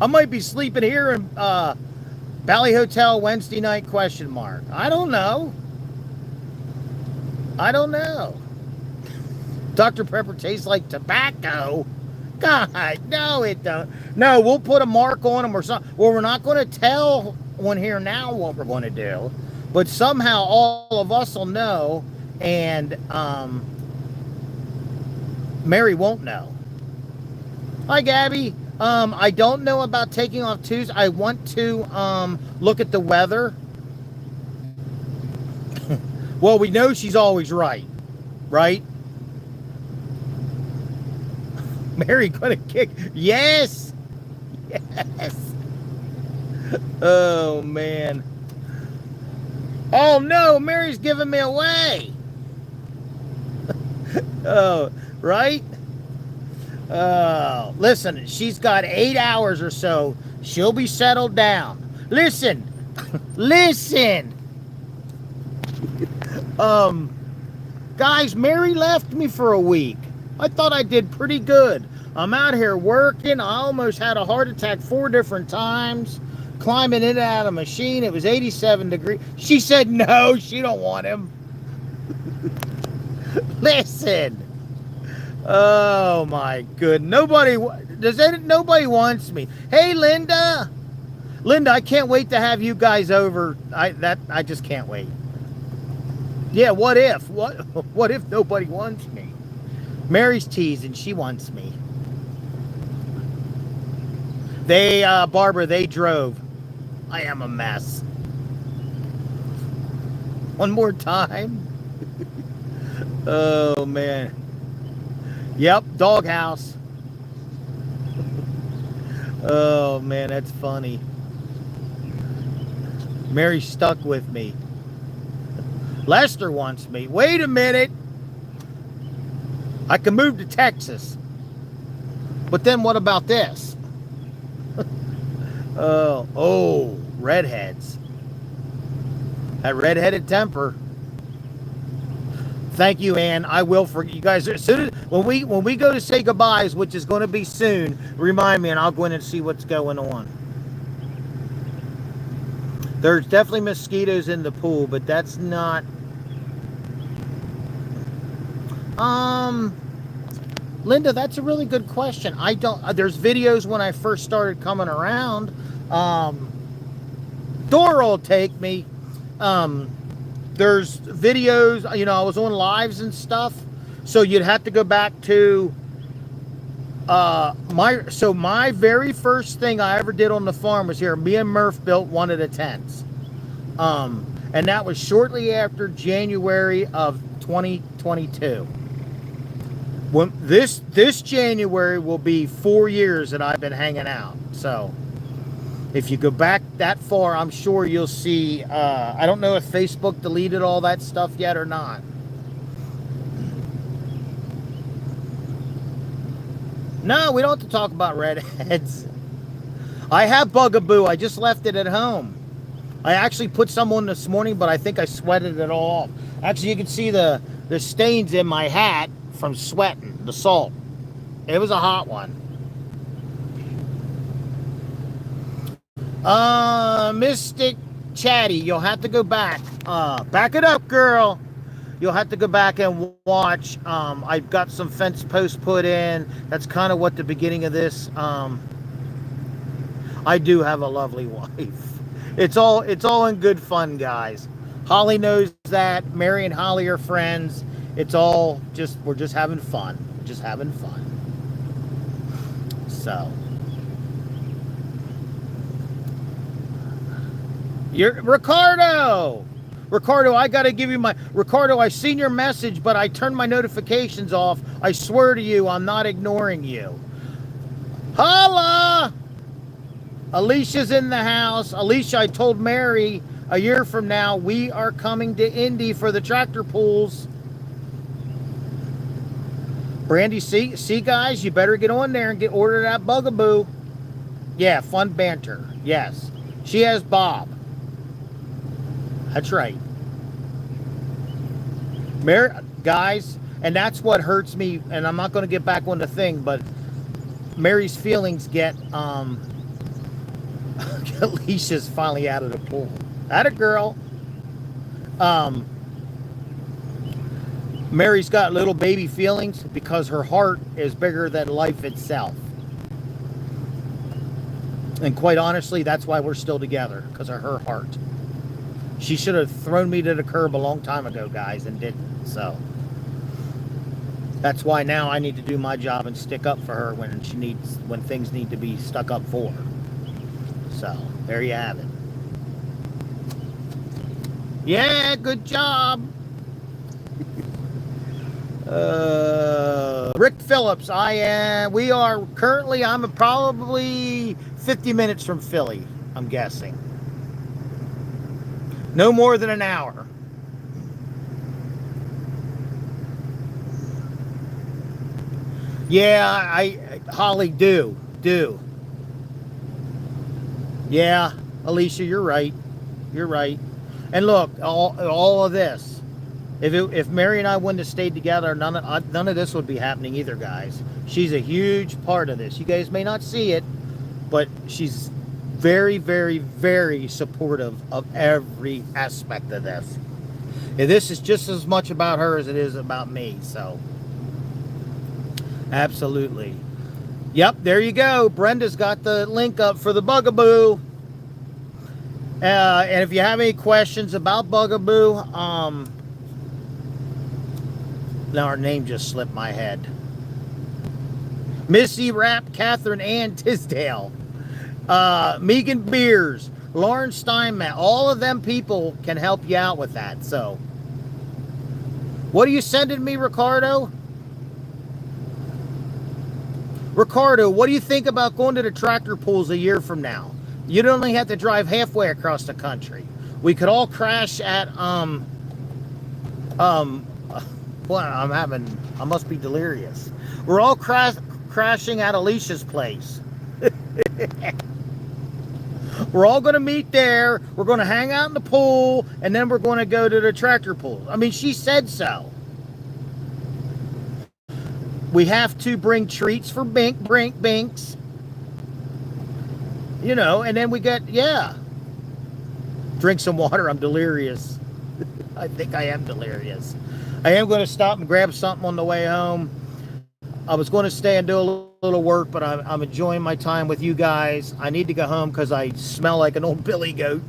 I might be sleeping here in Valley Hotel Wednesday night ? I don't know. Dr. Pepper tastes like tobacco. God, no, it don't. No, we'll put a mark on them or something. Well, we're not going to tell on here now what we're going to do, but somehow all of us will know, and Mary won't know. Hi, Gabby. I don't know about taking off Tuesday. I want to look at the weather. Well, we know she's always right? Mary gonna kick. Yes. Oh man. Oh no, Mary's giving me away. Oh, right? Oh, listen, she's got 8 hours or so. She'll be settled down. Listen. Guys, Mary left me for a week. I thought I did pretty good. I'm out here working. I almost had a heart attack 4 different times. Climbing in and out of a machine. It was 87 degrees. She said no, she don't want him. Listen. Oh my goodness. Nobody wants me. Hey, Linda. Linda, I can't wait to have you guys over. I just can't wait. Yeah, what if? What if nobody wants me? Mary's teasing. She wants me. Barbara, they drove. I am a mess. One more time. Oh, man. Yep, doghouse. Oh, man, that's funny. Mary's stuck with me. Lester wants me. Wait a minute. I can move to Texas. But then what about this? Oh, redheads. That redheaded temper. Thank you, Ann. I will forget you guys. As soon as, when we go to say goodbyes, which is going to be soon, remind me and I'll go in and see what's going on. There's definitely mosquitoes in the pool, but that's not... Um, Linda, that's a really good question. I don't. There's videos when I first started coming around. Um, Dora will take me. Um, there's videos. You know, I was on lives and stuff, so you'd have to go back to my very first thing I ever did on the farm was here. Me and Murph built one of the tents. And that was shortly after January of 2022. When this January will be 4 years that I've been hanging out. So if you go back that far, I'm sure you'll see. I don't know if Facebook deleted all that stuff yet or not. No, we don't have to talk about redheads. I have Bugaboo. I just left it at home. I actually put some on this morning, but I think I sweated it all off. Actually, you can see the stains in my hat from sweating, the salt. It was a hot one. Mystic Chatty, you'll have to go back. Back it up, girl. You'll have to go back and watch. I've got some fence posts put in. That's kind of what the beginning of this. I do have a lovely wife. It's all in good fun, guys. Holly knows that. Mary and Holly are friends. It's all we're just having fun. Just having fun. So. You're Ricardo, I got to give you my... Ricardo, I seen your message, but I turned my notifications off. I swear to you, I'm not ignoring you. Holla! Alicia's in the house. Alicia, I told Mary a year from now, we are coming to Indy for the tractor pulls. Brandy, see guys, you better get on there and get order that Bugaboo. Yeah, fun banter. Yes. She has Bob. That's right. Mary, guys, and that's what hurts me, and I'm not going to get back on the thing, but Mary's feelings get, Alicia's finally out of the pool. Atta girl. Mary's got little baby feelings because her heart is bigger than life itself. And quite honestly, that's why we're still together, because of her heart. She should have thrown me to the curb a long time ago, guys, and didn't. So that's why now I need to do my job and stick up for her when things need to be stuck up for her. So there you have it. Yeah, good job. Rick Phillips, I'm probably 50 minutes from Philly, I'm guessing. No more than an hour. Yeah, Holly, do. Yeah, Alicia, you're right. You're right. And look, all of this, if Mary and I wouldn't have stayed together, none of this would be happening either, guys. She's a huge part of this. You guys may not see it, but she's very, very, very supportive of every aspect of this. And this is just as much about her as it is about me, so. Absolutely. Yep, there you go. Brenda's got the link up for the Bugaboo. And if you have any questions about Bugaboo, now her name just slipped my head. Missy Rapp, Catherine Ann Tisdale, Megan Beers, Lauren Steinmetz, all of them people can help you out with that. So, what are you sending me, Ricardo? Ricardo, what do you think about going to the tractor pools a year from now? You'd only have to drive halfway across the country. We could all crash at, well, I must be delirious. We're all crashing at Alicia's place. We're all going to meet there. We're going to hang out in the pool, and then we're going to go to the tractor pool. I mean, she said so. We have to bring treats for Binks. You know, and then we get, yeah. Drink some water. I'm delirious. I think I am delirious. I am going to stop and grab something on the way home. I was going to stay and do a little work, but I'm enjoying my time with you guys. I need to go home because I smell like an old billy goat.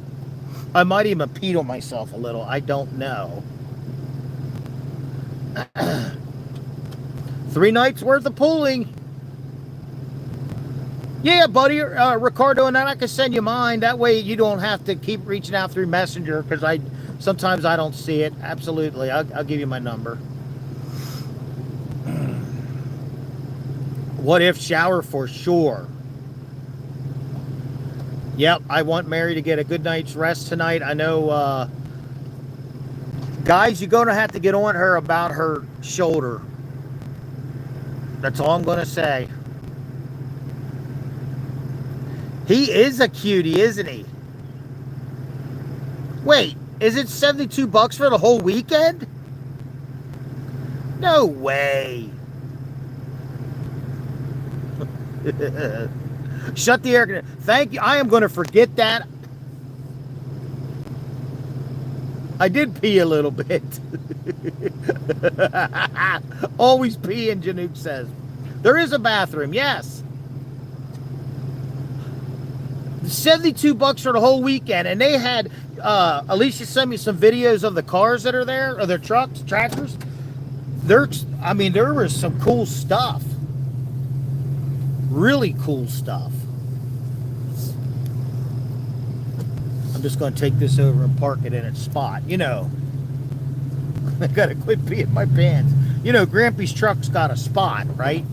I might even peed on myself a little. I don't know. 3 nights worth of pooling. Yeah, buddy, Ricardo, and then I can send you mine. That way you don't have to keep reaching out through Messenger because sometimes I don't see it. Absolutely, I'll give you my number. What if shower for sure? Yep, I want Mary to get a good night's rest tonight. I know, guys, you're going to have to get on her about her shoulder. That's all I'm going to say. He is a cutie, isn't he? Wait, is it $72 for the whole weekend? No way. Shut the air conditioner. Thank you. I am going to forget that. I did pee a little bit. Always peeing, Janook says. There is a bathroom, yes. $72 for the whole weekend, and they had Alicia sent me some videos of the cars that are there, or their trucks, tractors. There was some cool stuff. Really cool stuff. I'm just going to take this over and park it in its spot. You know, I got to quit peeing my pants. You know, Grampy's truck's got a spot, right?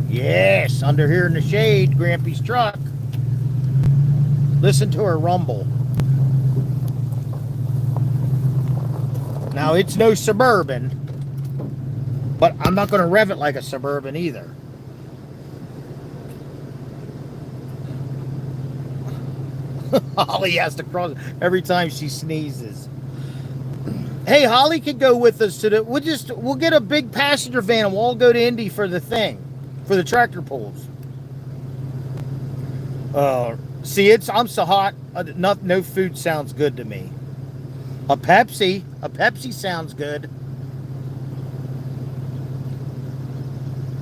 Yes, under here in the shade, Grampy's truck. Listen to her rumble. Now, it's no Suburban, but I'm not going to rev it like a Suburban either. Holly has to cross every time she sneezes. Hey, Holly could go with us to we'll get a big passenger van and we'll all go to Indy for the thing, for the tractor pulls. See, I'm so hot. No food sounds good to me. A Pepsi sounds good.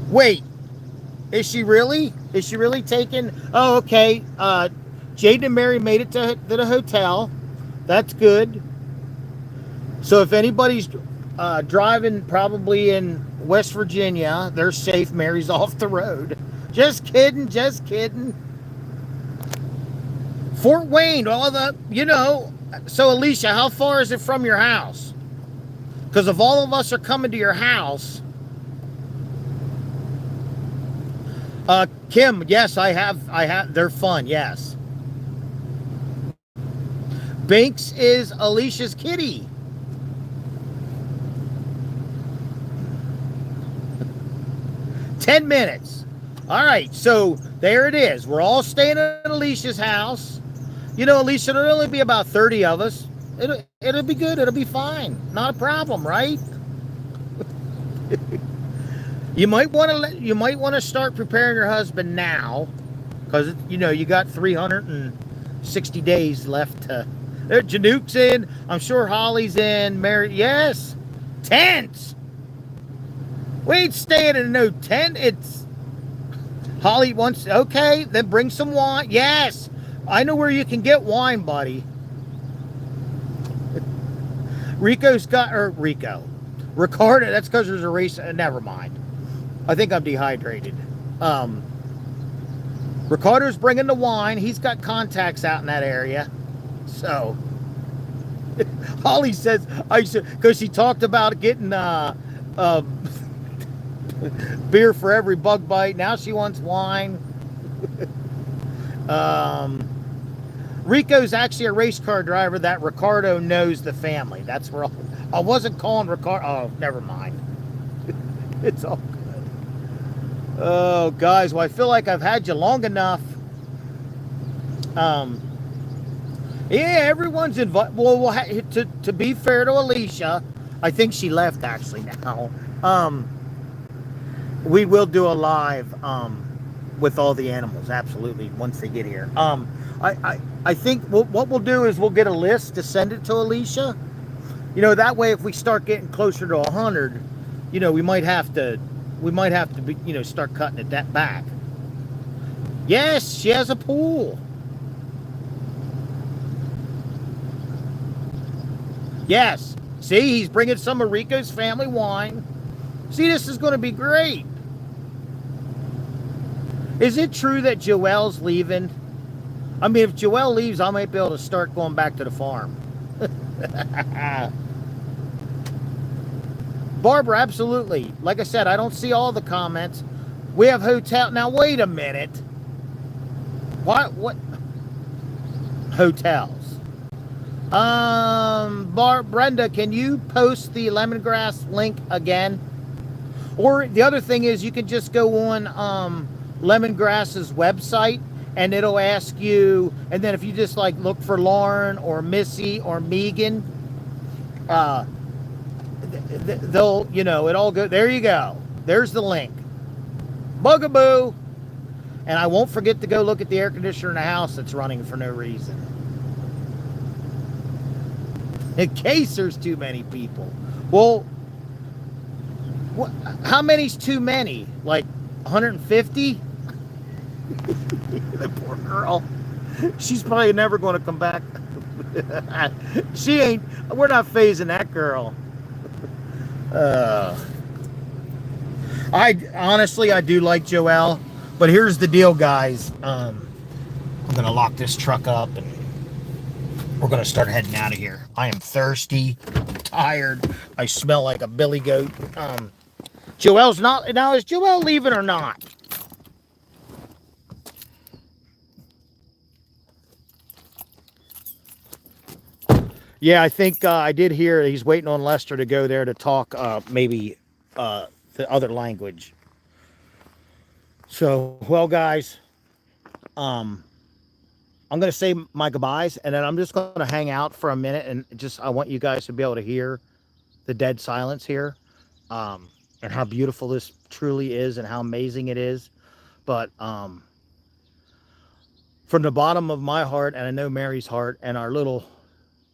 Wait, is she really taking? Oh, okay. Jaden and Mary made it to the hotel. That's good. So if anybody's driving probably in West Virginia, they're safe. Mary's off the road. Just kidding. Fort Wayne, so Alicia, how far is it from your house? Because if all of us are coming to your house, Kim, yes, I have, they're fun, yes. Binks is Alicia's kitty. "10 minutes. All right, so there it is. We're all staying at Alicia's house. You know, Alicia, there'll only be about 30 of us. It'll be good. It'll be fine. Not a problem, right? You might want to start preparing your husband now, because you got 360 days left to. Janook's in. I'm sure Holly's in. Mary, yes. Tents. We ain't staying in no tent. It's Holly wants. Okay, then bring some wine. Yes. I know where you can get wine, buddy. Ricardo, that's because there's a race. Never mind. I think I'm dehydrated. Ricardo's bringing the wine. He's got contacts out in that area. So, Holly says, because she talked about getting beer for every bug bite. Now she wants wine. Rico's actually a race car driver that Ricardo knows the family. That's where I wasn't calling Ricardo. Oh, never mind. It's all good. Oh, guys, well, I feel like I've had you long enough. Yeah, everyone's invited. Well, to be fair to Alicia, I think she left actually now. We will do a live with all the animals, absolutely, once they get here. I think what we'll do is we'll get a list to send it to Alicia, You know, that way if we start getting closer to 100, you know, we might have to be, you know, start cutting it that back. Yes, she has a pool. Yes. See, he's bringing some of Rico's family wine. See, this is going to be great. Is it true that Joelle's leaving? I mean, if Joelle leaves, I might be able to start going back to the farm. Barbara, absolutely. Like I said, I don't see all the comments. We have hotel. Now, wait a minute. What? Hotels. Brenda, can you post the lemongrass link again? Or the other thing is, you can just go on lemongrass's website, and it'll ask you. And then if you just like look for Lauren or Missy or Megan, uh, they'll, you know, it all go. There you go. There's the link. Bugaboo. And I won't forget to go look at the air conditioner in the house that's running for no reason. In case there's too many people. Well, how many's too many? Like 150? The poor girl. She's probably never going to come back. She ain't. We're not phasing that girl. I honestly, I do like Joelle, but here's the deal, guys. I'm gonna lock this truck up and we're gonna start heading out of here. I am thirsty, I'm tired. I smell like a billy goat. Joelle's not now. Is Joelle leaving or not? Yeah, I think I did hear he's waiting on Lester to go there to talk maybe the other language. So, well, guys, um, I'm going to say my goodbyes, and then I'm just going to hang out for a minute, and just I want you guys to be able to hear the dead silence here, and how beautiful this truly is, and how amazing it is. But from the bottom of my heart, and I know Mary's heart, and our little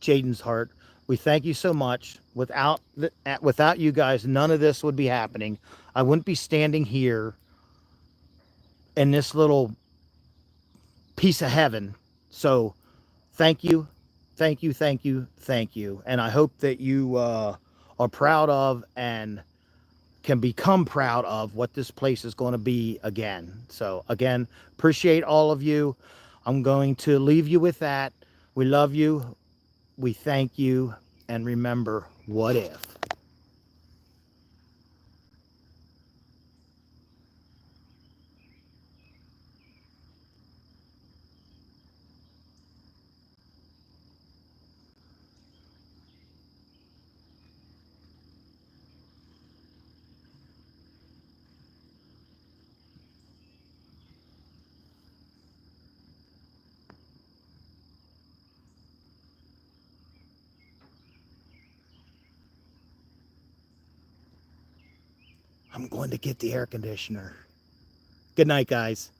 Jaden's heart, we thank you so much. Without you guys, none of this would be happening. I wouldn't be standing here in this little piece of heaven. So thank you, thank you, thank you, thank you. And I hope that you are proud of and can become proud of what this place is going to be again. So again, appreciate all of you. I'm going to leave you with that. We love you. We thank you. And remember, what if? I'm going to get the air conditioner. Good night, guys.